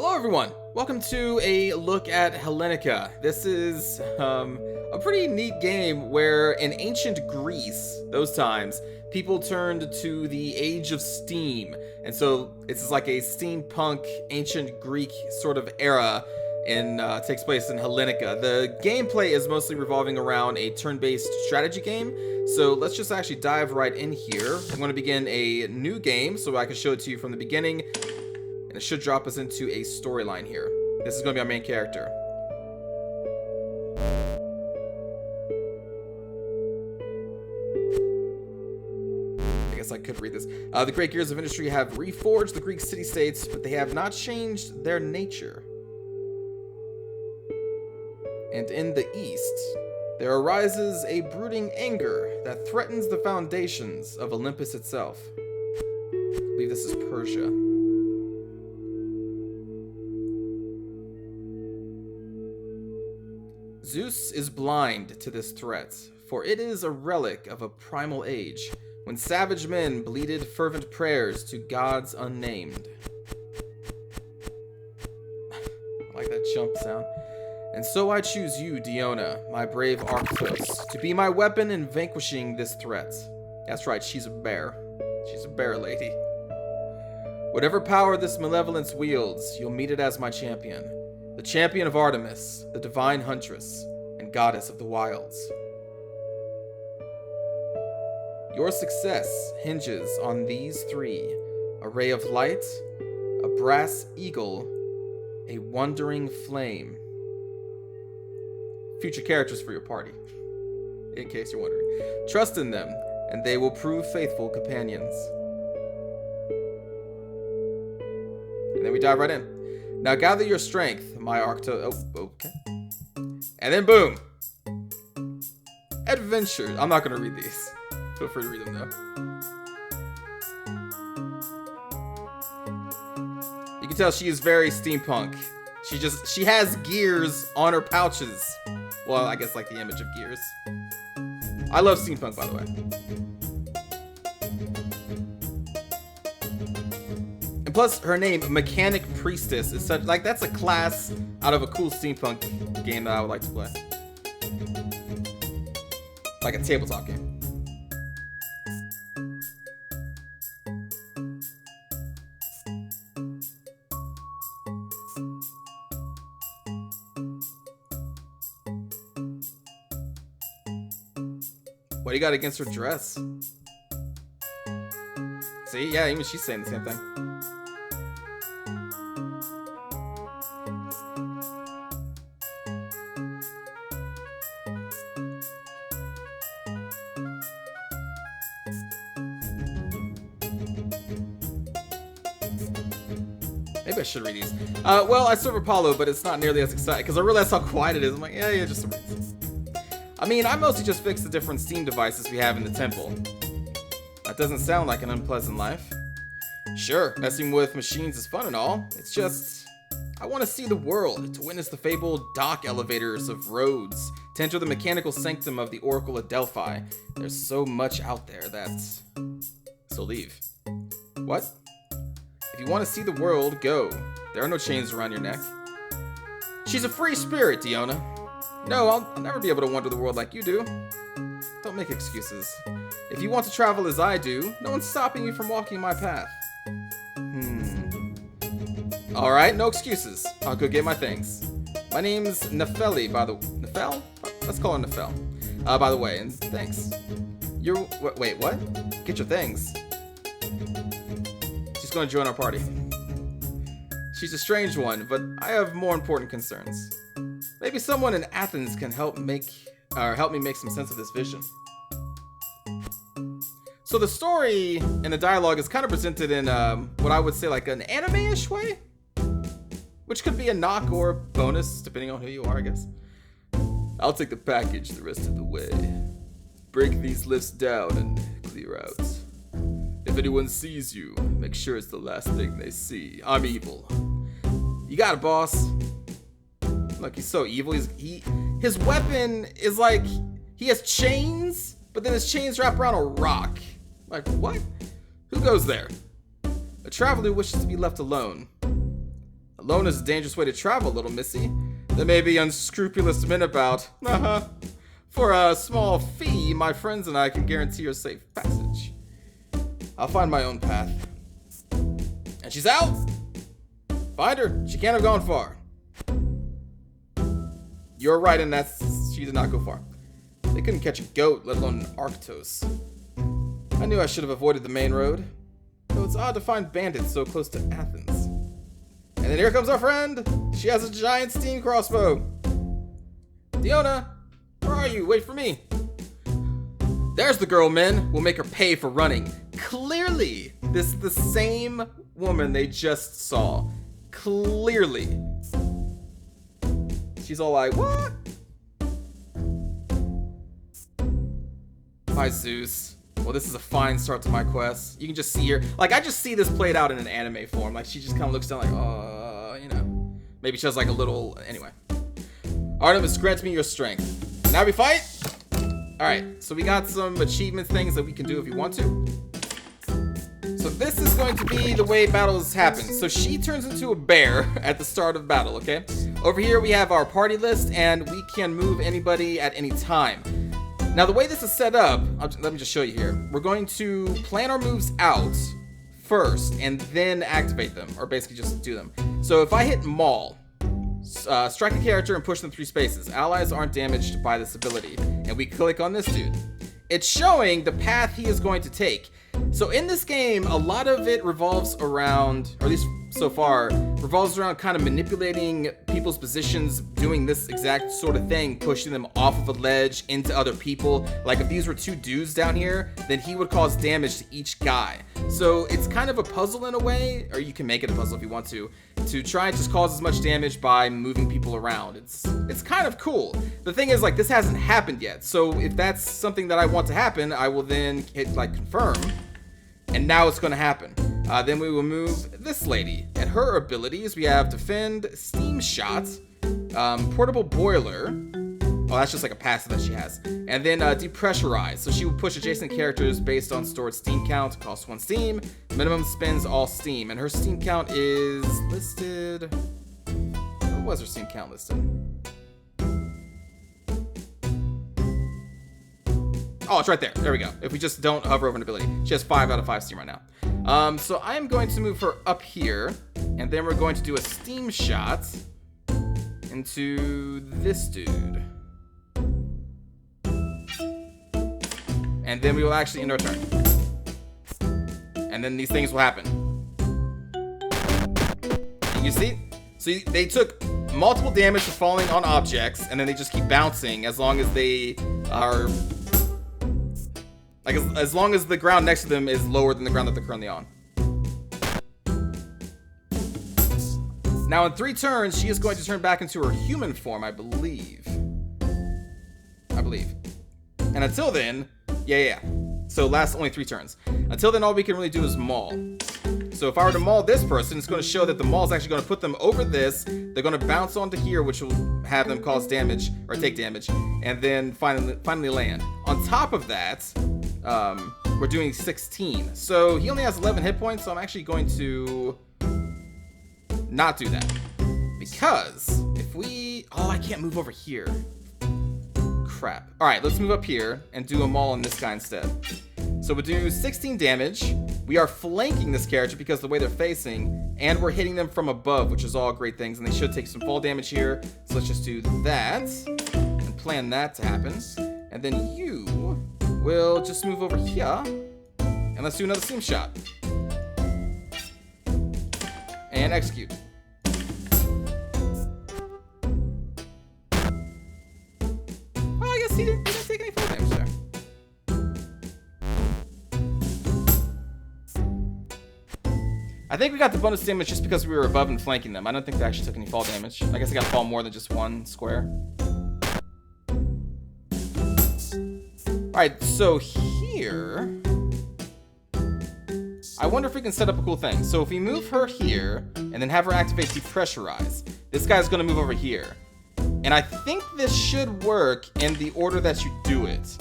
Hello everyone, welcome to a look at Hellenica. This is a pretty neat game where in ancient Greece, those times, people turned to the age of steam. And so it's like a steampunk ancient Greek sort of era takes place in Hellenica. The gameplay is mostly revolving around a turn-based strategy game. So let's just actually dive right in here. I'm going to begin a new game so I can show it to you from the beginning. And it should drop us into a storyline here. This is going to be our main character. I guess I could read this. The great gears of industry have reforged the Greek city-states, but they have not changed their nature. And in the east, there arises a brooding anger that threatens the foundations of Olympus itself. I believe this is Persia. Zeus is blind to this threat, for it is a relic of a primal age, when savage men bleated fervent prayers to gods unnamed. I like that jump sound. And so I choose you, Diona, my brave Arctos, to be my weapon in vanquishing this threat. That's right, she's a bear. She's a bear lady. Whatever power this malevolence wields, you'll meet it as my champion. The champion of Artemis, the divine huntress, and goddess of the wilds. Your success hinges on these three: a ray of light, a brass eagle, a wandering flame. Future characters for your party, in case you're wondering. Trust in them, and they will prove faithful companions. And then we dive right in. Now gather your strength, my Arcto. Oh, okay. And then boom. Adventure. I'm not gonna read these. Feel free to read them though. You can tell she is very steampunk. She has gears on her pouches. Well, I guess like the image of gears. I love steampunk, by the way. Plus, her name, Mechanic Priestess, is such like that's a class out of a cool steampunk game that I would like to play, like a tabletop game. What do you got against her dress? See, yeah, even she's saying the same thing. Maybe I should read these. Well, I serve Apollo, but it's not nearly as exciting because I realize how quiet it is. I'm like, yeah, just read this. I mean, I mostly just fix the different steam devices we have in the temple. That doesn't sound like an unpleasant life. Sure, messing with machines is fun and all. It's just, I want to see the world, to witness the fabled dock elevators of Rhodes, to enter the mechanical sanctum of the Oracle at Delphi. There's so much out there so leave. What? If you want to see the world, go. There are no chains around your neck. She's a free spirit, Diona. No, I'll never be able to wander the world like you do. Don't make excuses. If you want to travel as I do, no one's stopping you from walking my path. Alright, no excuses. I'll go get my things. My name's Nefeli, by the... Nefel? Let's call her Nefel. By the way, and thanks. Wait, what? Get your things. She's gonna join our party. She's a strange one, but I have more important concerns. Maybe someone in Athens can help me make some sense of this vision. So the story and the dialogue is kind of presented in what I would say like an anime-ish way, which could be a knock or bonus depending on who you are, I guess. I'll take the package the rest of the way. Break these lifts down and clear out. If anyone sees you, make sure it's the last thing they see. I'm evil. You got it, boss. Look, he's so evil. His weapon is like, he has chains, but then his chains wrap around a rock. Like, what? Who goes there? A traveler who wishes to be left alone. Alone is a dangerous way to travel, little missy. There may be unscrupulous men about. For a small fee, my friends and I can guarantee your safe passage. I'll find my own path. And she's out! Find her. She can't have gone far. You're right in that she did not go far. They couldn't catch a goat, let alone an Arctos. I knew I should have avoided the main road. Though it's odd to find bandits so close to Athens. And then here comes our friend. She has a giant steam crossbow. Diona, where are you? Wait for me. There's the girl, men. We'll make her pay for running. Clearly, this is the same woman they just saw. Clearly. She's all like, what? Hi, Zeus. Well, this is a fine start to my quest. You can just see her. Like, I just see this played out in an anime form. Like, she just kind of looks down like, you know. Maybe she has like a little, anyway. Artemis, grant me your strength. Now we fight? Alright, so we got some achievement things that we can do if you want to. So this is going to be the way battles happen. So she turns into a bear at the start of battle, okay? Over here we have our party list, and we can move anybody at any time. Now the way this is set up, let me just show you here. We're going to plan our moves out first, and then activate them, or basically just do them. So if I hit Maul, strike a character and push them 3 spaces. Allies aren't damaged by this ability. And we click on this dude. It's showing the path he is going to take. So in this game, a lot of it revolves around, or at least so far, revolves around kind of manipulating people's positions, doing this exact sort of thing, pushing them off of a ledge into other people. Like if these were 2 dudes down here, then he would cause damage to each guy. So it's kind of a puzzle in a way, or you can make it a puzzle if you want to try and just cause as much damage by moving people around. It's kind of cool. The thing is, like, this hasn't happened yet. So if that's something that I want to happen, I will then hit like confirm. And now it's going to happen. Then we will move this lady. And her abilities, we have Defend, Steam Shot, Portable Boiler. Oh, that's just like a passive that she has. And then Depressurize. So she will push adjacent characters based on stored steam count. Costs 1 steam. Minimum spends all steam. And her steam count is listed... Where was her steam count listed? Oh, it's right there. There we go. If we just don't hover over an ability. She has 5 out of 5 steam right now. So I'm going to move her up here. And then we're going to do a steam shot into this dude. And then we will actually end our turn. And then these things will happen. And you see? So they took multiple damage for falling on objects, and then they just keep bouncing as long as they are... Like, as long as the ground next to them is lower than the ground that they're currently on. Now, in 3 turns, she is going to turn back into her human form, I believe. And until then... Yeah. So last only 3 turns. Until then, all we can really do is maul. So if I were to maul this person, it's going to show that the maul is actually going to put them over this. They're going to bounce onto here, which will have them cause damage, or take damage, and then finally land. On top of that, we're doing 16. So he only has 11 hit points, so I'm actually going to not do that. Because if we... Oh, I can't move over here. Crap. Alright, let's move up here and do a maul on this guy instead. So we'll do 16 damage. We are flanking this character because of the way they're facing, and we're hitting them from above, which is all great things, and they should take some fall damage here. So let's just do that and plan that to happen. And then you will just move over here, and let's do another steam shot. And execute. He didn't take any fall damage there. I think we got the bonus damage just because we were above and flanking them. I don't think they actually took any fall damage. I guess I got to fall more than just 1 square. Alright, so here... I wonder if we can set up a cool thing. So if we move her here, and then have her activate Depressurize, this guy's going to move over here. And I think this should work in the order that you do it.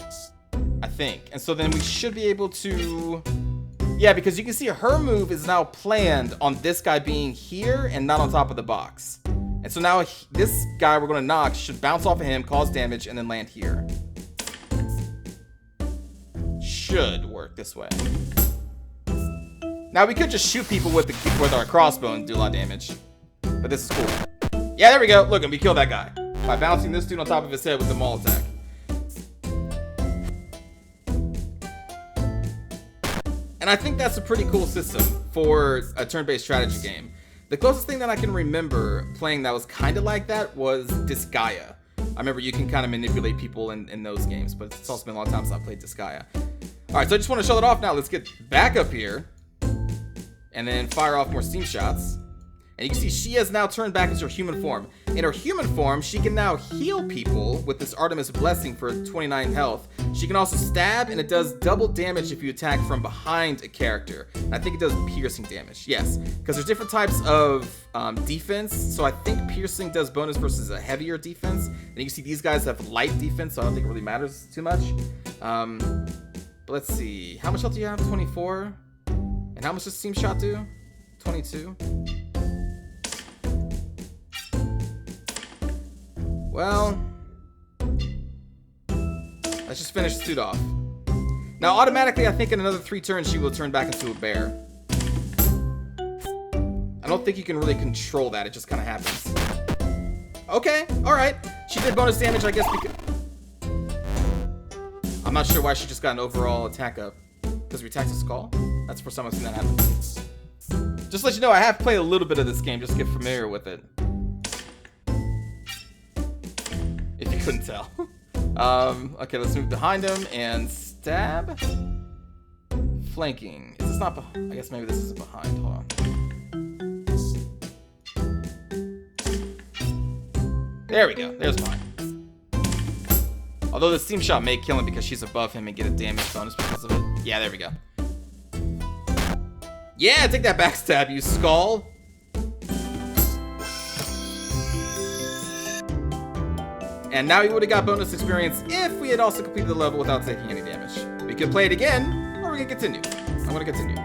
I think. And so then we should be able to... Yeah, because you can see her move is now planned on this guy being here and not on top of the box. And so now this guy we're going to knock should bounce off of him, cause damage, and then land here. Should work this way. Now we could just shoot people with our crossbow and do a lot of damage. But this is cool. Yeah, there we go. Look, and we killed that guy by bouncing this dude on top of his head with the maul attack. And I think that's a pretty cool system for a turn-based strategy game. The closest thing that I can remember playing that was kind of like that was Disgaea. I remember you can kind of manipulate people in those games, but it's also been a long time since I played Disgaea. Alright, so I just want to show that off now. Let's get back up here and then fire off more steam shots. And you can see she has now turned back into her human form. In her human form, she can now heal people with this Artemis Blessing for 29 health. She can also stab, and it does double damage if you attack from behind a character. And I think it does piercing damage, yes. Because there's different types of defense. So I think piercing does bonus versus a heavier defense. And you can see these guys have light defense, so I don't think it really matters too much. But let's see. How much health do you have? 24. And how much does Steam Shot do? 22. Well, let's just finish this dude off. Now, automatically, I think in another 3 turns, she will turn back into a bear. I don't think you can really control that. It just kind of happens. Okay, all right. She did bonus damage, I guess, because... I'm not sure why she just got an overall attack up. Because we attacked a skull? That's the first time I've seen that happen. Just to let you know, I have played a little bit of this game, just to get familiar with it. If you couldn't tell. Okay, let's move behind him and stab. Flanking. Is this not behind? I guess maybe this is behind. Hold on. There we go. There's mine. Although the Steam Shot may kill him because she's above him and get a damage bonus because of it. Yeah, there we go. Yeah, take that backstab, you skull. And now he would have got bonus experience if we had also completed the level without taking any damage. We could play it again, or we can continue. I'm gonna continue.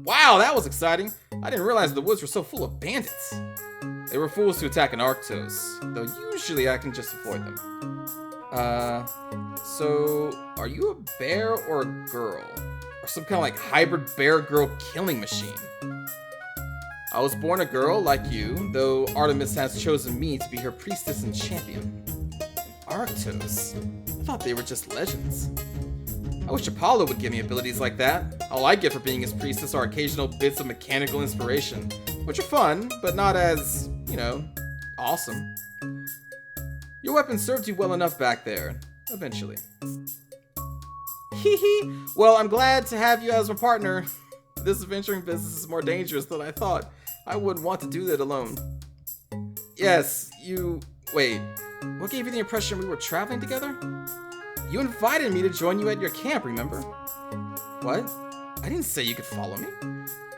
Wow, that was exciting. I didn't realize the woods were so full of bandits. They were fools to attack an Arctos, though usually I can just avoid them. So, are you a bear or a girl? Or some kind of like hybrid bear-girl killing machine? I was born a girl like you, though Artemis has chosen me to be her priestess and champion. Arctos? I thought they were just legends. I wish Apollo would give me abilities like that. All I get for being his priestess are occasional bits of mechanical inspiration, which are fun, but not as, you know, awesome. Your weapon served you well enough back there, eventually. Hehe. Well, I'm glad to have you as my partner. This adventuring business is more dangerous than I thought. I wouldn't want to do that alone. Yes, you... Wait, what gave you the impression we were traveling together? You invited me to join you at your camp, remember? What? I didn't say you could follow me.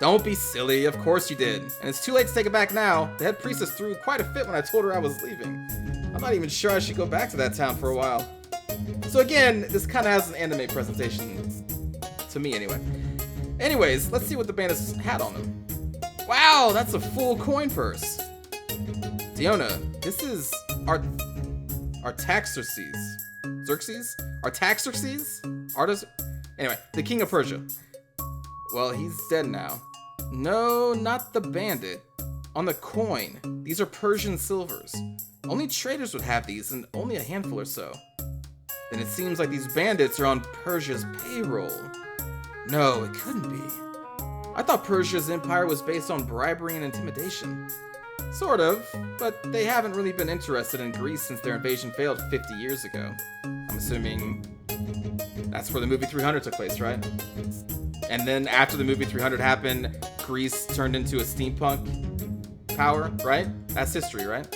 Don't be silly, of course you did. And it's too late to take it back now. The head priestess threw quite a fit when I told her I was leaving. I'm not even sure I should go back to that town for a while. So again, this kind of has an anime presentation. To me, anyway. Anyways, let's see what the bandits had on them. Wow, that's a full coin purse. Diona, this is Artaxerxes. Xerxes? Artaxerxes? Anyway, the king of Persia. Well, he's dead now. No, not the bandit. On the coin, these are Persian silvers. Only traders would have these, and only a handful or so. Then it seems like these bandits are on Persia's payroll. No, it couldn't be. I thought Persia's empire was based on bribery and intimidation. Sort of, but they haven't really been interested in Greece since their invasion failed 50 years ago. I'm assuming that's where the movie 300 took place, right? And then after the movie 300 happened, Greece turned into a steampunk power, right? That's history, right?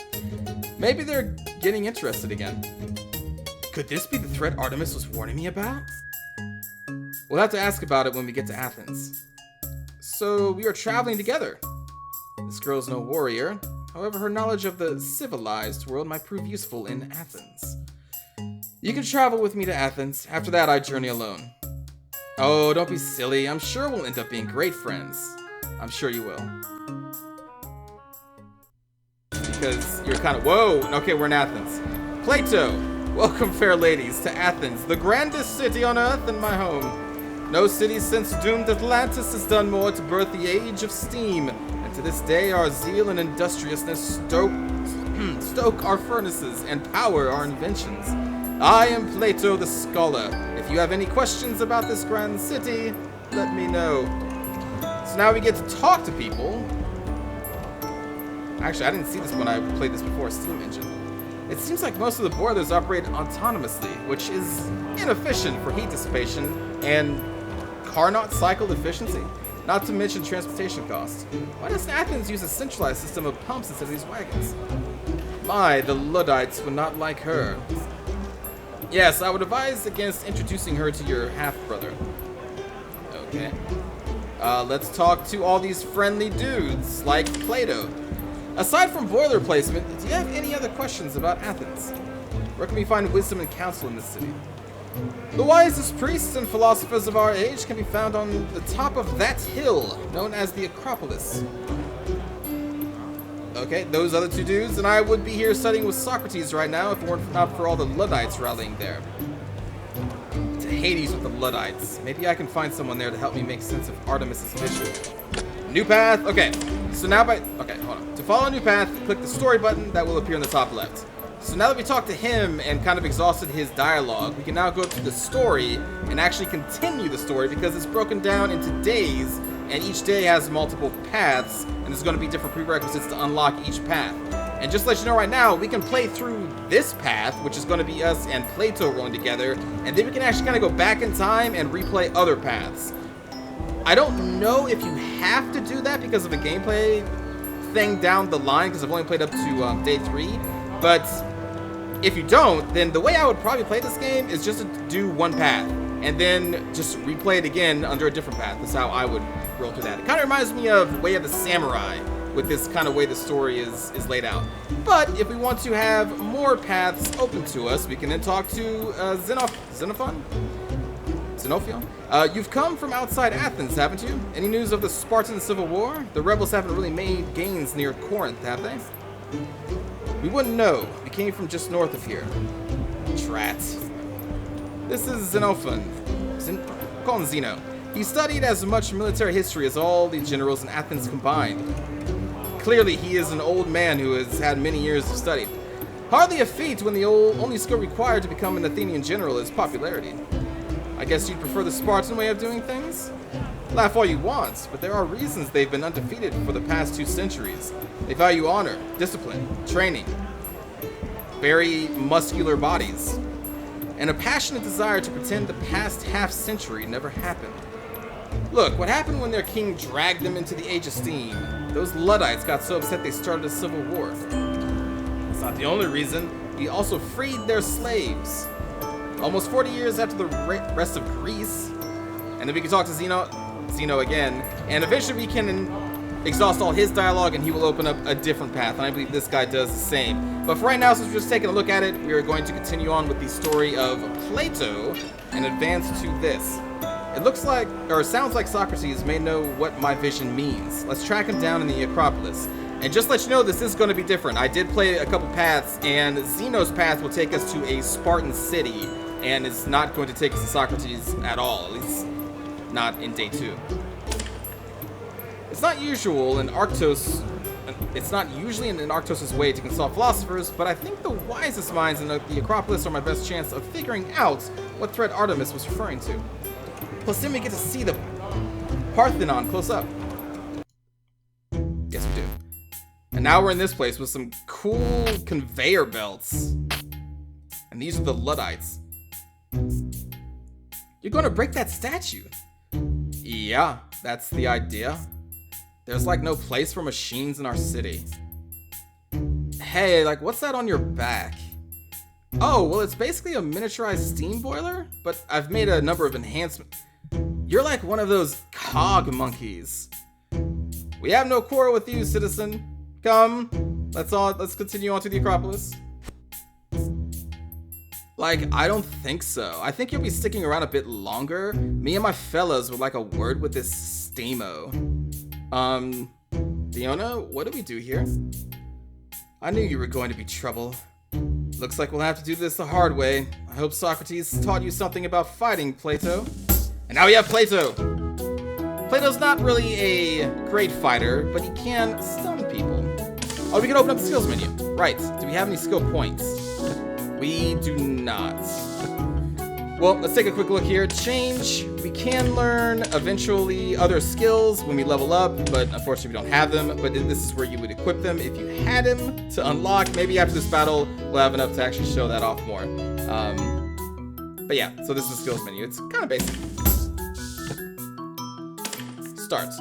Maybe they're getting interested again. Could this be the threat Artemis was warning me about? We'll have to ask about it when we get to Athens. So we are traveling together. This girl's no warrior. However, her knowledge of the civilized world might prove useful in Athens. You can travel with me to Athens. After that, I journey alone. Oh, don't be silly. I'm sure we'll end up being great friends. I'm sure you will. Because you're kind of... Whoa! Okay, we're in Athens. Plato! Welcome, fair ladies, to Athens, the grandest city on earth and my home. No city since doomed Atlantis has done more to birth the age of steam, and to this day our zeal and industriousness stoke our furnaces and power our inventions. I am Plato the scholar. If you have any questions about this grand city, let me know. So now we get to talk to people. Actually, I didn't see this when I played this before, Steam Engine. It seems like most of the boilers operate autonomously, which is inefficient for heat dissipation and Carnot cycle efficiency, not to mention transportation costs. Why doesn't Athens use a centralized system of pumps instead of these wagons? My, the Luddites would not like her. Yes, I would advise against introducing her to your half-brother. Okay. Let's talk to all these friendly dudes, like Plato. Aside from boiler placement, do you have any other questions about Athens? Where can we find wisdom and counsel in this city? The wisest priests and philosophers of our age can be found on the top of that hill, known as the Acropolis. Okay, those other two dudes, and I would be here studying with Socrates right now if it weren't not for all the Luddites rallying there. To Hades with the Luddites. Maybe I can find someone there to help me make sense of Artemis's vision. New path. Okay, so now okay, hold on. To follow a new path, click the story button that will appear in the top left. So now that we talked to him and kind of exhausted his dialogue, we can now go to the story and actually continue the story because it's broken down into days, and each day has multiple paths, and there's going to be different prerequisites to unlock each path. And just to let you know right now, we can play through this path, which is going to be us and Plato rolling together, and then we can actually kind of go back in time and replay other paths. I don't know if you have to do that because of a gameplay thing down the line, because I've only played up to day 3, but if you don't, then the way I would probably play this game is just to do one path, and then just replay it again under a different path. That's how I would roll through that. It kind of reminds me of Way of the Samurai, with this kind of way the story is laid out. But if we want to have more paths open to us, we can then talk to Xenophon? You've come from outside Athens, haven't you? Any news of the Spartan Civil War? The rebels haven't really made gains near Corinth, have they? We wouldn't know. We came from just north of here. Drat. This is Xenophon. Call him Zeno. He studied as much military history as all the generals in Athens combined. Clearly, he is an old man who has had many years of study. Hardly a feat when the only skill required to become an Athenian general is popularity. I guess you'd prefer the Spartan way of doing things? Laugh all you want, but there are reasons they've been undefeated for the past 2 centuries. They value honor, discipline, training, very muscular bodies, and a passionate desire to pretend the past half-century never happened. Look, what happened when their king dragged them into the Age of Steam? Those Luddites got so upset they started a civil war. That's not the only reason. He also freed their slaves. Almost 40 years after the rest of Greece. And then we can talk to Zeno again. And eventually we can exhaust all his dialogue and he will open up a different path. And I believe this guy does the same. But for right now, since we're just taking a look at it, we are going to continue on with the story of Plato and advance to this. It looks like, or sounds like Socrates may know what my vision means. Let's track him down in the Acropolis. And just to let you know, this is going to be different. I did play a couple paths, and Zeno's path will take us to a Spartan city, and it's not going to take us to Socrates at all, at least not in day 2. It's not usually in Arctos' way to consult philosophers, but I think the wisest minds in the Acropolis are my best chance of figuring out what threat Artemis was referring to. Plus, then we get to see the Parthenon close up. Yes, we do. And now we're in this place with some cool conveyor belts. And these are the Luddites. You're going to break that statue? Yeah, that's the idea. There's like no place for machines in our city. Hey, like what's that on your back? Oh, well it's basically a miniaturized steam boiler, but I've made a number of enhancements. You're like one of those cog monkeys. We have no quarrel with you, citizen. Come, let's continue on to the Acropolis. Like, I don't think so. I think you'll be sticking around a bit longer. Me and my fellas would like a word with this Stamo. Fiona, what do we do here? I knew you were going to be trouble. Looks like we'll have to do this the hard way. I hope Socrates taught you something about fighting, Plato. And now we have Plato. Plato's not really a great fighter, but he can stun people. Oh, we can open up the skills menu. Right. Do we have any skill points? We do not. Well, let's take a quick look here. Change. We can learn eventually other skills when we level up, but unfortunately we don't have them. But this is where you would equip them if you had them to unlock. Maybe after this battle, we'll have enough to actually show that off more. But yeah, so this is the skills menu. It's kind of basic. Start.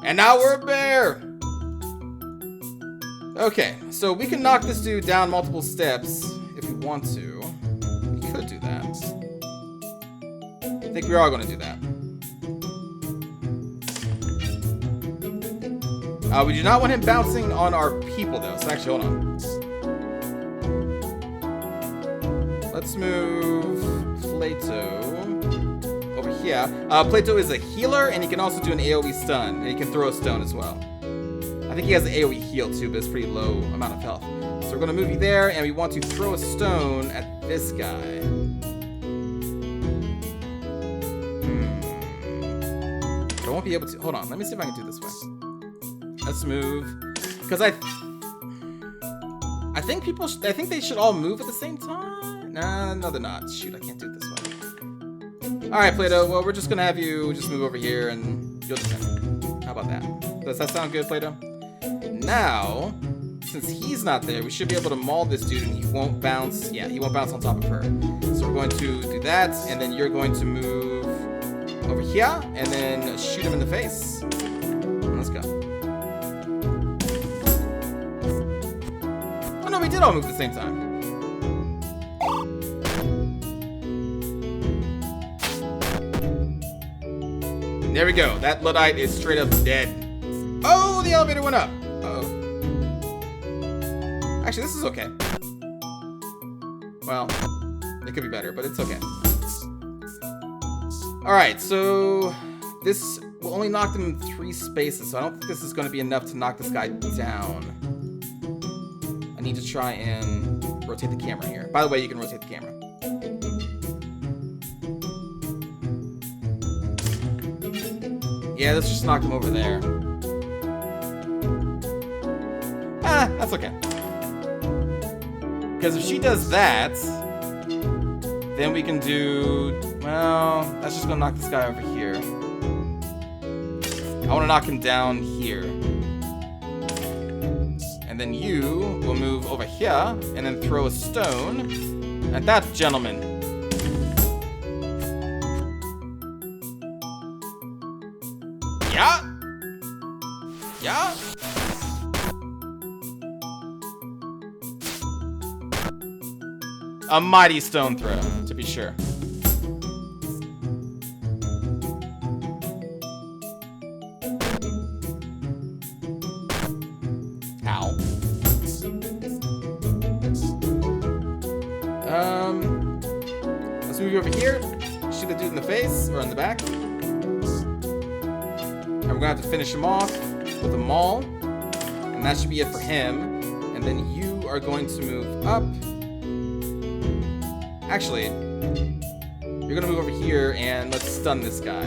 And now we're a bear. Okay, so we can knock this dude down multiple steps if we want to. We could do that. I think we are going to do that. We do not want him bouncing on our people, though. So actually, hold on. Let's move Plato over here. Plato is a healer, and he can also do an AoE stun, and he can throw a stone as well. I think he has an AoE heal too, but it's pretty low amount of health. So we're going to move you there, and we want to throw a stone at this guy. I won't be able to. Hold on, let me see if I can do this way. Let's move, because I think they should all move at the same time. Nah, no, they're not. Shoot, I can't do it this way. All right, Plato. Well, we're just gonna have you just move over here, and you'll defend. How about that? Does that sound good, Plato? Now, since he's not there, we should be able to maul this dude, and he won't bounce. Yeah, he won't bounce on top of her. So we're going to do that, and then you're going to move over here, and then shoot him in the face. Let's go. Oh no, we did all move at the same time. There we go. That Luddite is straight up dead. Oh, the elevator went up. Uh-oh. Actually, this is okay. Well, it could be better, but it's okay. Alright, so this will only knock them in 3 spaces, so I don't think this is going to be enough to knock this guy down. I need to try and rotate the camera here. By the way, you can rotate the camera. Yeah, let's just knock him over there. Ah, that's okay. Because if she does that, then we can do... Well, that's just gonna knock this guy over here. I want to knock him down here. And then you will move over here and then throw a stone at that gentleman. Yeah. Yeah. A mighty stone throw, to be sure. Ow. Let's move you over here. Shoot the dude in the face or in the back. And we're gonna have to finish him off with a maul. And that should be it for him. And then you are going to move up. Actually, you're gonna move over here and let's stun this guy.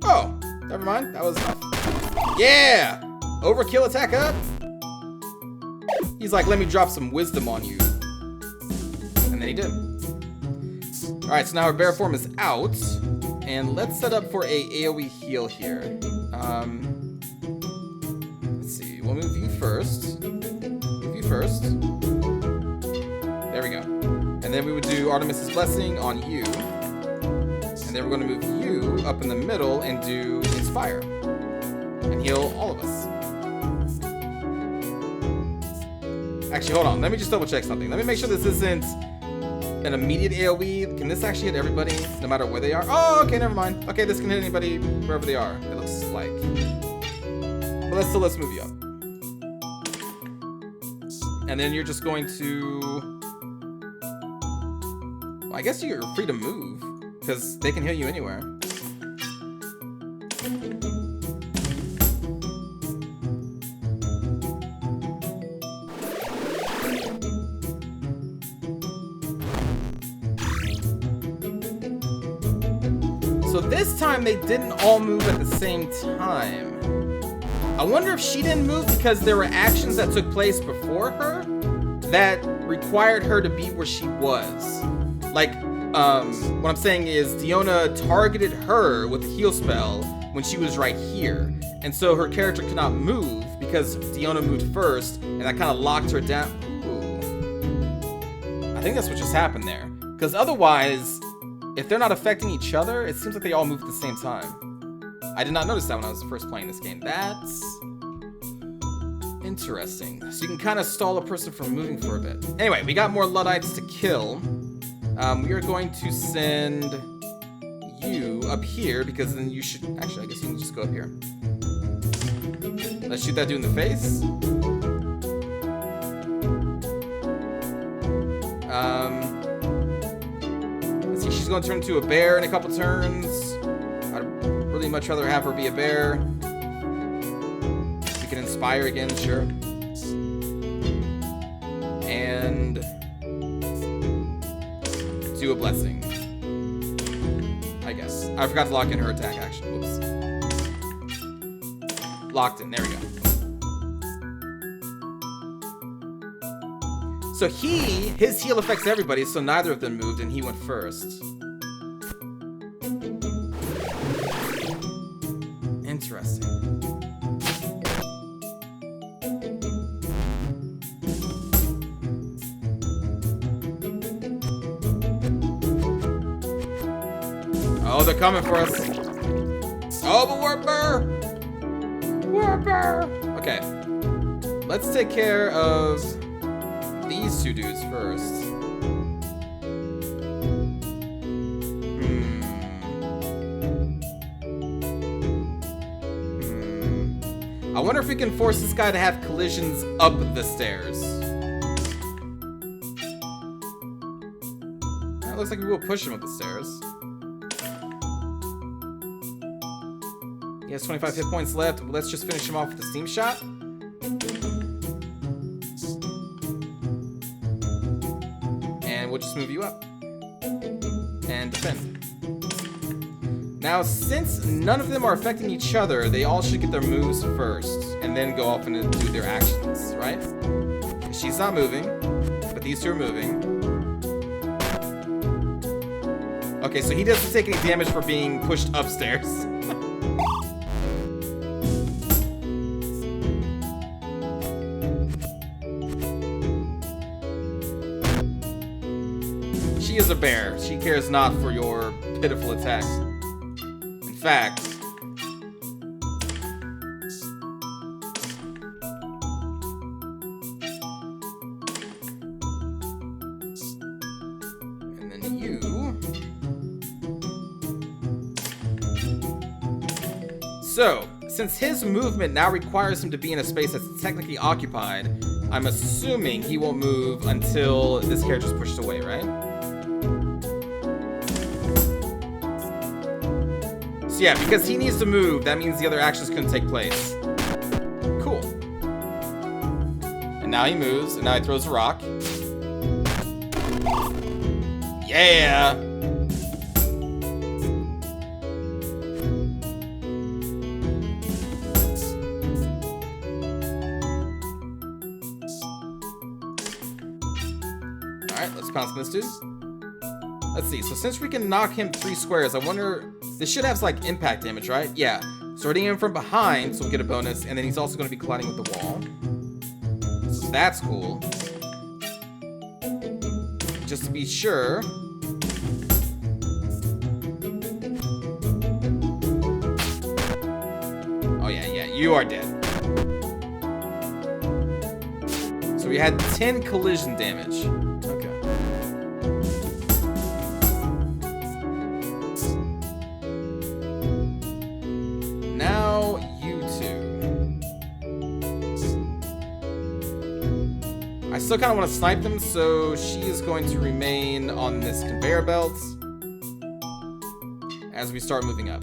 Oh, never mind. That was enough. Yeah! Overkill attack up. He's like, let me drop some wisdom on you. And then he did. Alright, so now our bear form is out. And let's set up for a AoE heal here. Let's see. We'll move you first. Move you first. There we go. And then we would do Artemis's Blessing on you. And then we're going to move you up in the middle and do Inspire. And heal all of us. Actually, hold on. Let me just double check something. Let me make sure this isn't an immediate AoE. Can this actually hit everybody, no matter where they are? Oh, okay, never mind. Okay, this can hit anybody wherever they are, it looks like. let's move you up. And then you're just going to... Well, I guess you're free to move, because they can heal you anywhere. So this time they didn't all move at the same time. I wonder if she didn't move because there were actions that took place before her that required her to be where she was. Like, what I'm saying is Diona targeted her with a heal spell when she was right here. And so her character could not move because Diona moved first, and that kind of locked her down. Ooh. I think that's what just happened there. Because otherwise, if they're not affecting each other, it seems like they all move at the same time. I did not notice that when I was first playing this game. That's interesting. So you can kind of stall a person from moving for a bit. Anyway, we got more Luddites to kill. We are going to send you up here because then you should... Actually, I guess you can just go up here. Let's shoot that dude in the face. Let's see, she's going to turn into a bear in a couple turns. I'd really much rather have her be a bear. We can inspire again, sure. And do a blessing. I guess. I forgot to lock in her attack action. Whoops. Locked in. There we go. So his heal affects everybody, so neither of them moved, and he went first. Interesting. Oh, they're coming for us. Oh, but we're burr. We're burr. Okay. Let's take care of these two dudes first. I wonder if we can force this guy to have collisions up the stairs. It looks like we will push him up the stairs. He has 25 hit points left. Let's just finish him off with a steam shot. And we'll just move you up. And defend. Now, since none of them are affecting each other, they all should get their moves first, and then go off and do their actions, right? She's not moving, but these two are moving. Okay, so he doesn't take any damage for being pushed upstairs. She is a bear. She cares not for your pitiful attacks. In fact, and then you. So, since his movement now requires him to be in a space that's technically occupied, I'm assuming he won't move until this character's pushed away, right? So yeah, because he needs to move, that means the other actions couldn't take place. Cool. And now he moves, and now he throws a rock. Yeah! Alright, let's pounce on this dude. Let's see, so since we can knock him 3 squares, I wonder... This should have, like, impact damage, right? Yeah. Starting him from behind, so we'll get a bonus, and then he's also going to be colliding with the wall. So that's cool. Just to be sure... Oh, yeah, you are dead. So we had 10 collision damage. Okay. Now, you two. still kind of want to snipe them, so she is going to remain on this conveyor belt as we start moving up.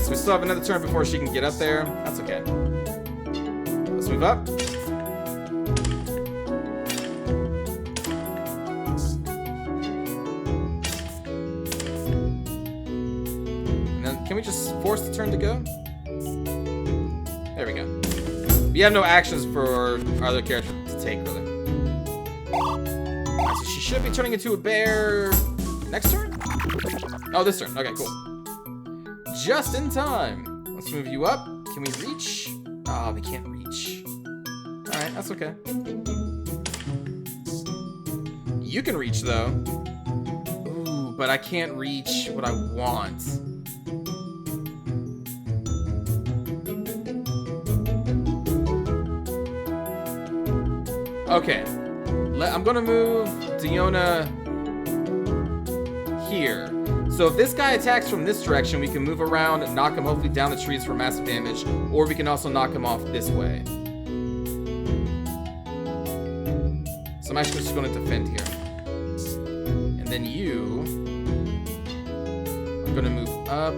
We still have another turn before she can get up there. That's okay. Let's move up. And then, can we just force the turn to go? There we go. We have no actions for our other character to take, really. Alright, so she should be turning into a bear next turn? Oh, this turn. Okay, cool. Just in time. Let's move you up. Can we reach? Oh, we can't reach. Alright, that's okay. You can reach, though. Ooh, but I can't reach what I want. Okay. I'm gonna move Diona here. So if this guy attacks from this direction, we can move around and knock him hopefully down the trees for massive damage, or we can also knock him off this way. So I'm actually just going to defend here. And then you... I'm going to move up.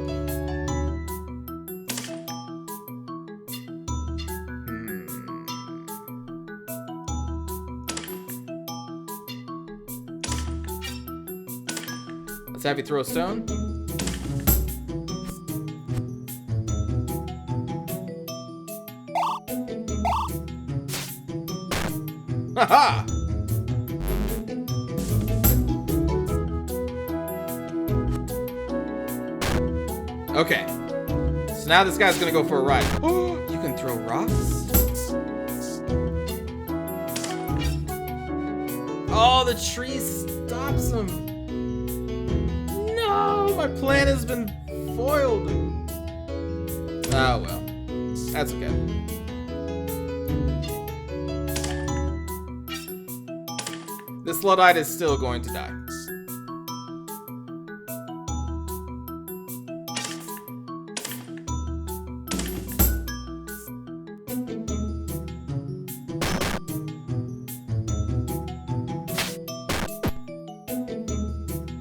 Let's have you throw a stone. Haha! Okay. So now this guy's gonna go for a ride. Oh, you can throw rocks? Oh, the tree stops him. No, my plan has been foiled. Oh, well. That's okay. This Luddite is still going to die.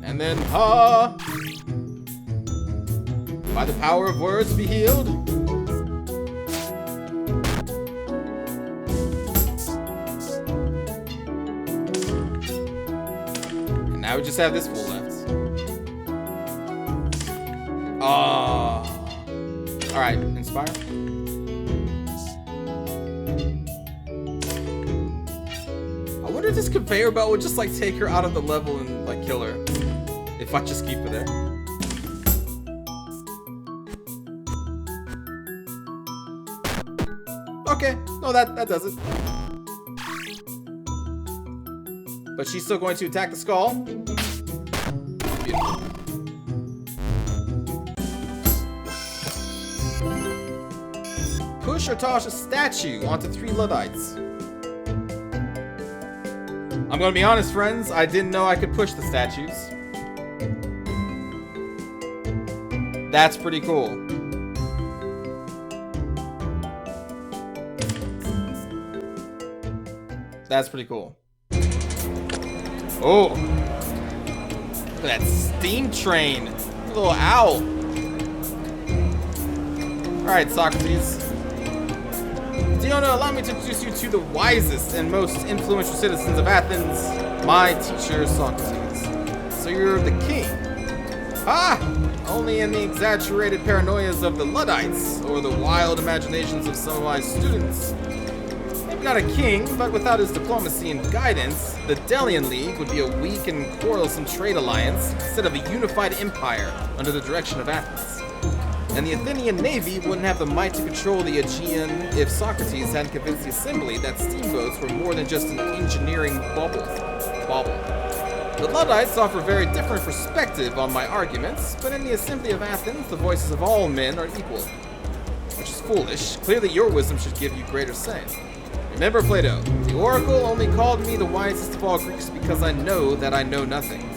And then, by the power of words be healed. And now we just have this fool left. Oh. Alright, inspire. I wonder if this conveyor belt would just like take her out of the level and like kill her. If I just keep her there. Okay, no, that does it. But she's still going to attack the skull. Beautiful. Push or toss a statue onto 3 Luddites. I'm gonna be honest, friends, I didn't know I could push the statues. That's pretty cool. That's pretty cool. Oh. Look at that steam train. Little owl. Alright, Socrates. Diona, allow me to introduce you to the wisest and most influential citizens of Athens, my teacher, Socrates. So you're the king. Ah! Only in the exaggerated paranoias of the Luddites, or the wild imaginations of some of my students. Maybe not a king, but without his diplomacy and guidance, the Delian League would be a weak and quarrelsome trade alliance instead of a unified empire under the direction of Athens. And the Athenian navy wouldn't have the might to control the Aegean if Socrates hadn't convinced the assembly that steamboats were more than just an engineering bauble. The Luddites offer a very different perspective on my arguments, but in the Assembly of Athens, the voices of all men are equal. Which is foolish. Clearly your wisdom should give you greater say. Remember, Plato, the oracle only called me the wisest of all Greeks because I know that I know nothing.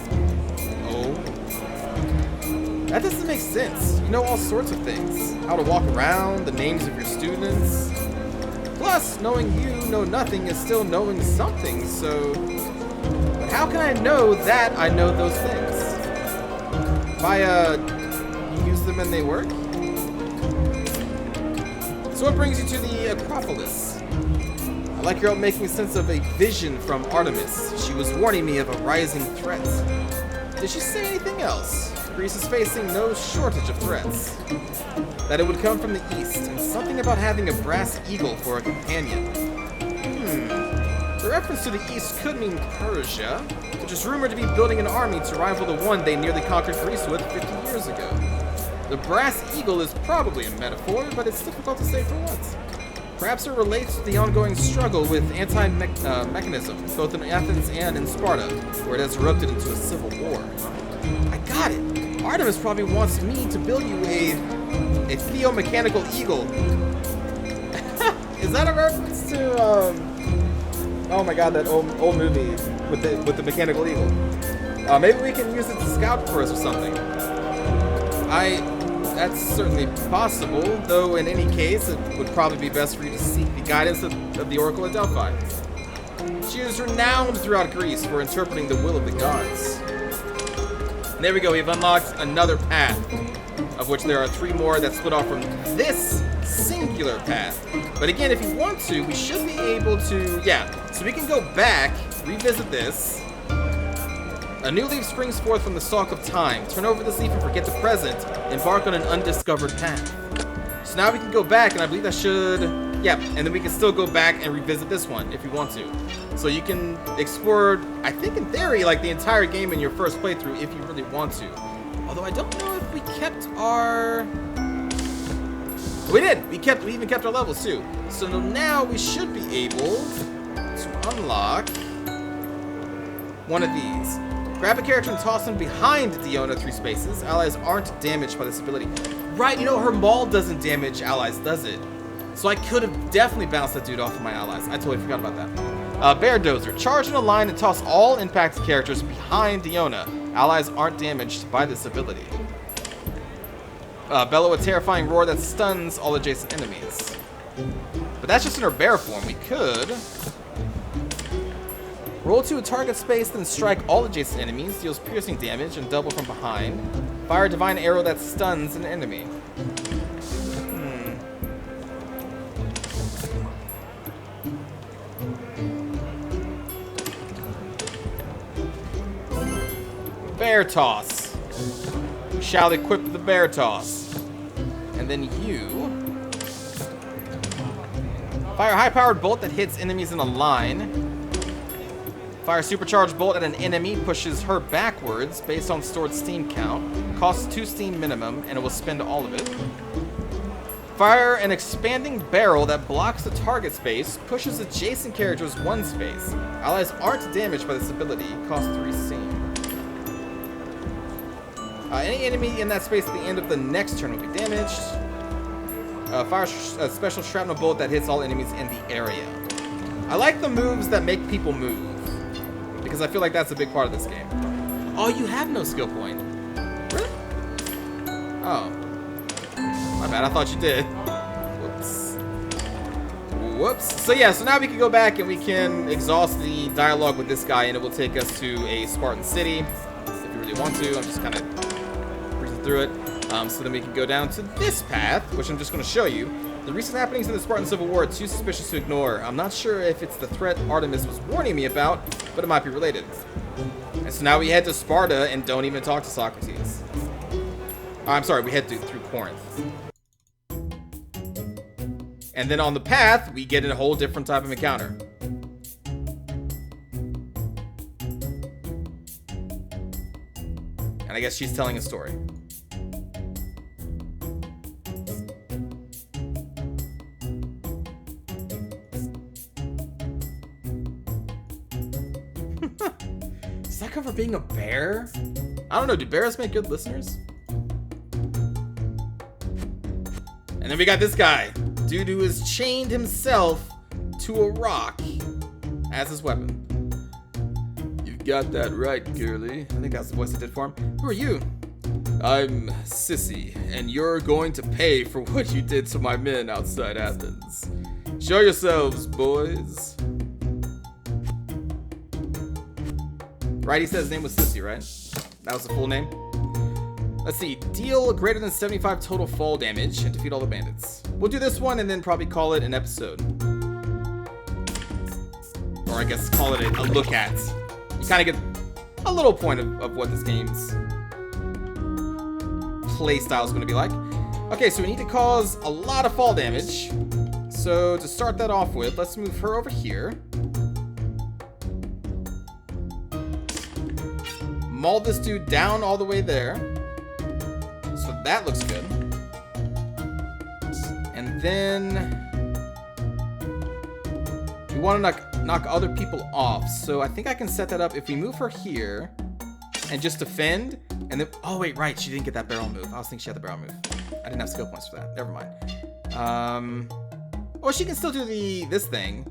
Oh? That doesn't make sense. You know all sorts of things. How to walk around, the names of your students. Plus, knowing you know nothing is still knowing something, so... But how can I know that I know those things? If I, you use them and they work? So what brings you to the Acropolis? I like your making sense of a vision from Artemis. She was warning me of a rising threat. Did she say anything else? Greece is facing no shortage of threats. That it would come from the east, and something about having a brass eagle for a companion. The reference to the east could mean Persia, which is rumored to be building an army to rival the one they nearly conquered Greece with 50 years ago. The brass eagle is probably a metaphor, but it's difficult to say for what. Perhaps it relates to the ongoing struggle with anti-mechanism, both in Athens and in Sparta, where it has erupted into a civil war. I got it! Artemis probably wants me to build you a theo-mechanical eagle. Is that a reference to, oh my god, that old movie with the mechanical eagle? Maybe we can use it to scout for us or something. That's certainly possible, though in any case, it would probably be best for you to seek the guidance of the Oracle at Delphi. She is renowned throughout Greece for interpreting the will of the gods. And there we go, we've unlocked another path, of which there are 3 more that split off from this singular path. But again, if you want to, we should be able to, so we can go back, revisit this. A new leaf springs forth from the stalk of time. Turn over this leaf and forget the present. Embark on an undiscovered path. So now we can go back, and I believe that should... Yeah, and then we can still go back and revisit this one if you want to. So you can explore, I think in theory, like the entire game in your first playthrough if you really want to. Although I don't know if we kept our... We did! We even kept our levels too. So now we should be able to unlock one of these. Grab a character and toss them behind Diona 3 spaces. Allies aren't damaged by this ability. Right, you know, her maul doesn't damage allies, does it? So I could have definitely bounced that dude off of my allies. I totally forgot about that. Bear Dozer. Charge in a line and toss all impacted characters behind Diona. Allies aren't damaged by this ability. Bellow a terrifying roar that stuns all adjacent enemies. But that's just in her bear form. We could... Roll to a target space, then strike all adjacent enemies, deals piercing damage, and double from behind. Fire a divine arrow that stuns an enemy. Bear toss. We shall equip the bear toss. And then you... Fire a high-powered bolt that hits enemies in a line. Fire a supercharged bolt at an enemy, pushes her backwards based on stored steam count. Costs 2 steam minimum, and it will spend all of it. Fire an expanding barrel that blocks the target space, pushes adjacent characters 1 space. Allies aren't damaged by this ability. Costs 3 steam. Any enemy in that space at the end of the next turn will be damaged. Fire a special shrapnel bolt that hits all enemies in the area. I like the moves that make people move, because I feel like that's a big part of this game. Oh, you have no skill point. Really? Oh. My bad, I thought you did. Whoops. Whoops. So yeah, so now we can go back and we can exhaust the dialogue with this guy, and it will take us to a Spartan city. If you really want to, I'm just kind of breezing through it. So then we can go down to this path, which I'm just going to show you. The recent happenings in the Spartan Civil War are too suspicious to ignore. I'm not sure if it's the threat Artemis was warning me about, but it might be related. And so now we head to Sparta and don't even talk to Socrates. I'm sorry, we head through Corinth. And then on the path, we get a whole different type of encounter. And I guess she's telling a story. Does that come for being a bear? I don't know. Do bears make good listeners? And then we got this guy. Dude who has chained himself to a rock as his weapon. You got that right, girly. I think that's the voice I did for him. Who are you? I'm Sissy, and you're going to pay for what you did to my men outside Athens. Show yourselves, boys. Right, he said his name was Sissy, right? That was the full name? Let's see. Deal greater than 75 total fall damage and defeat all the bandits. We'll do this one and then probably call it an episode. Or I guess call it a look at. You kind of get a little point of what this game's play style is going to be like. Okay, so we need to cause a lot of fall damage. So to start that off with, let's move her over here. Maul this dude down all the way there. So that looks good. And then we want to knock other people off. So I think I can set that up if we move her here and just defend. And then, oh wait, right, she didn't get that barrel move. I was thinking she had the barrel move. I didn't have skill points for that. Never mind. Or she can still do this thing.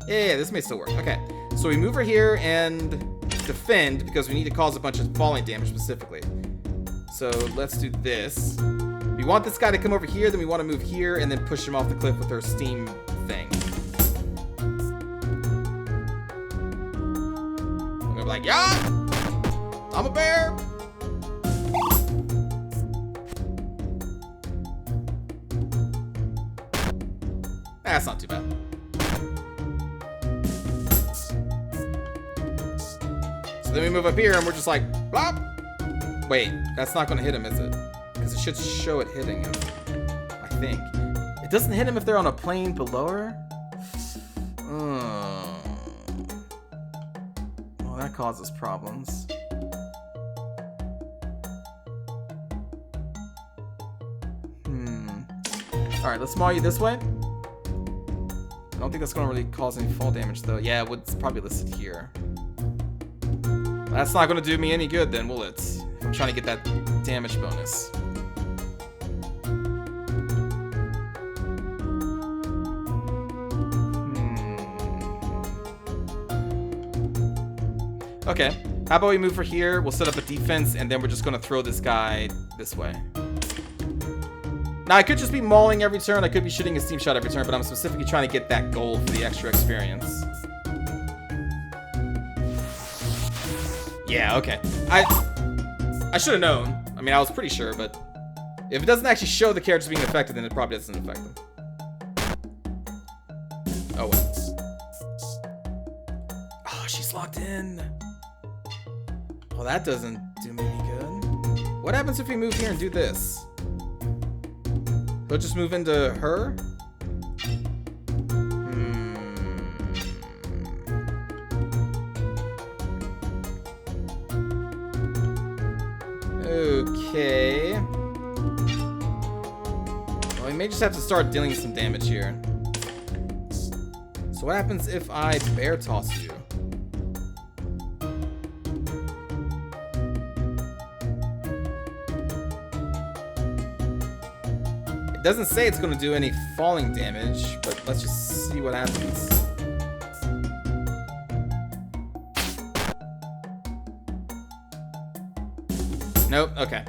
Yeah, this may still work. Okay, so we move her here and defend because we need to cause a bunch of falling damage specifically. So let's do this. We want this guy to come over here, then we want to move here and then push him off the cliff with her steam thing. I'm gonna be like, yeah, I'm a bear. That's not too bad. So then we move up here and we're just like, blop. Wait, that's not going to hit him, is it? Because it should show it hitting him, I think. It doesn't hit him if they're on a plane below her? Well, that causes problems. Alright, let's maul you this way. I don't think that's going to really cause any fall damage, though. Yeah, it's probably listed here. That's not going to do me any good, then, will it? I'm trying to get that damage bonus. Okay, how about we move for here? We'll set up a defense, and then we're just going to throw this guy this way. Now, I could just be mauling every turn. I could be shooting a steam shot every turn, but I'm specifically trying to get that gold for the extra experience. Yeah, okay. I should have known. I mean, I was pretty sure, but if it doesn't actually show the characters being affected, then it probably doesn't affect them. Oh, well. Oh, she's locked in. Well, that doesn't do me any good. What happens if we move here and do this? He'll just move into her? Okay. Well, we may just have to start dealing some damage here. So what happens if I bear toss you? It doesn't say it's going to do any falling damage, but let's just see what happens. Nope, okay.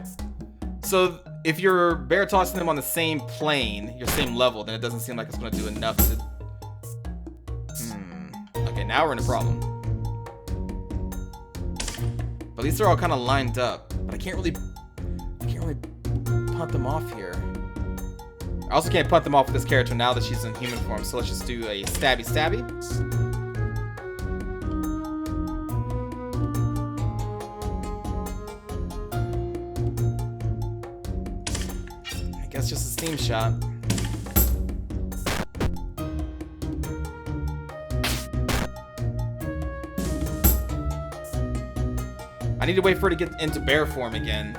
So if you're bear tossing them on the same plane, your same level, then it doesn't seem like it's going to do enough to... Okay, now we're in a problem. But at least they're all kind of lined up. But I can't really punt them off here. I also can't punt them off with this character now that she's in human form, so let's just do a stabby stabby. I guess just a steam shot. I need to wait for her to get into bear form again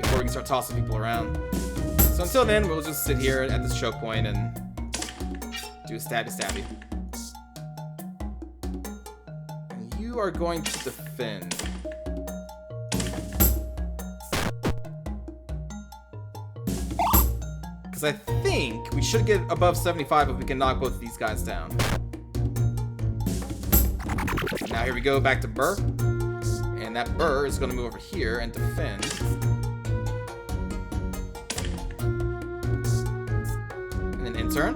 before we can start tossing people around. So until then, we'll just sit here at this choke point and do a stabby stabby. And you are going to defend. I think we should get above 75 if we can knock both of these guys down. Now here we go, back to Burr. And that Burr is going to move over here and defend. And then in-turn.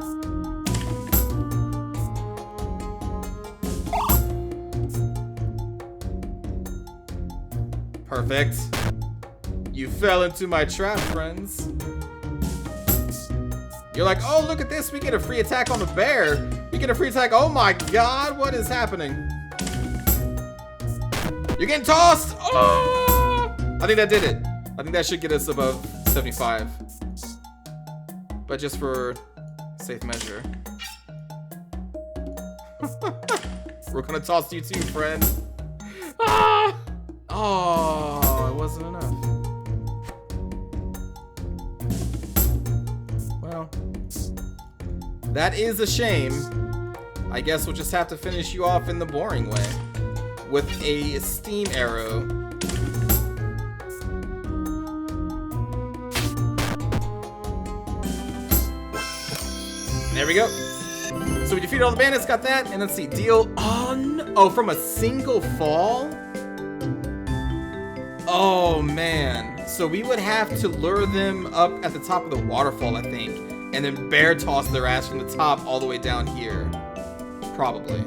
Perfect. You fell into my trap, friends. You're like, oh, look at this. We get a free attack on the bear. We get a free attack. Oh my god, what is happening? You're getting tossed. Oh! I think that did it. I think that should get us above 75. But just for safe measure. We're gonna toss you too, friend. Ah! Oh, it wasn't enough. Well, that is a shame. I guess we'll just have to finish you off in the boring way with a steam arrow. There we go. So we defeated all the bandits, got that, and let's see, deal on, oh, from a single fall? Oh man, so we would have to lure them up at the top of the waterfall, I think, and then bear toss their ass from the top all the way down here. Probably.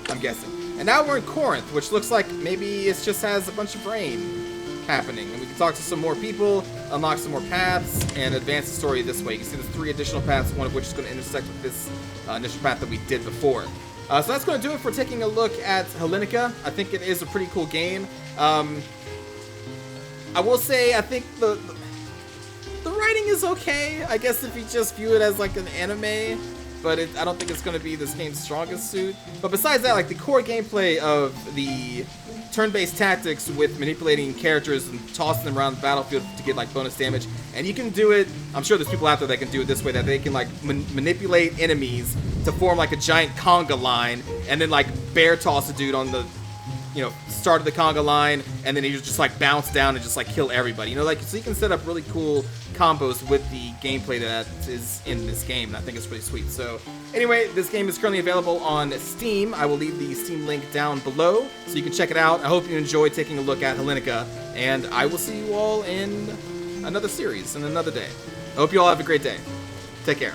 I'm guessing. And now we're in Corinth, which looks like maybe it just has a bunch of rain happening. And we can talk to some more people, unlock some more paths, and advance the story this way. You can see there's 3 additional paths, one of which is going to intersect with this initial path that we did before. So that's going to do it for taking a look at Hellenica. I think it is a pretty cool game. I will say, I think the writing is okay. I guess if you just view it as like an anime, but I don't think it's going to be this game's strongest suit. But besides that, like the core gameplay of the turn-based tactics with manipulating characters and tossing them around the battlefield to get like bonus damage, and you can do it, I'm sure there's people out there that can do it this way, that they can like manipulate enemies to form like a giant conga line and then like bear toss a dude on the, you know, start of the conga line, and then he just like bounce down and just like kill everybody, you know, like, so you can set up really cool combos with the gameplay that is in this game, and I think it's really sweet. So anyway, this game is currently available on Steam. I will leave the Steam link down below so you can check it out. I hope you enjoyed taking a look at Hellenica, and I will see you all in another series and another day. I hope you all have a great day. Take care.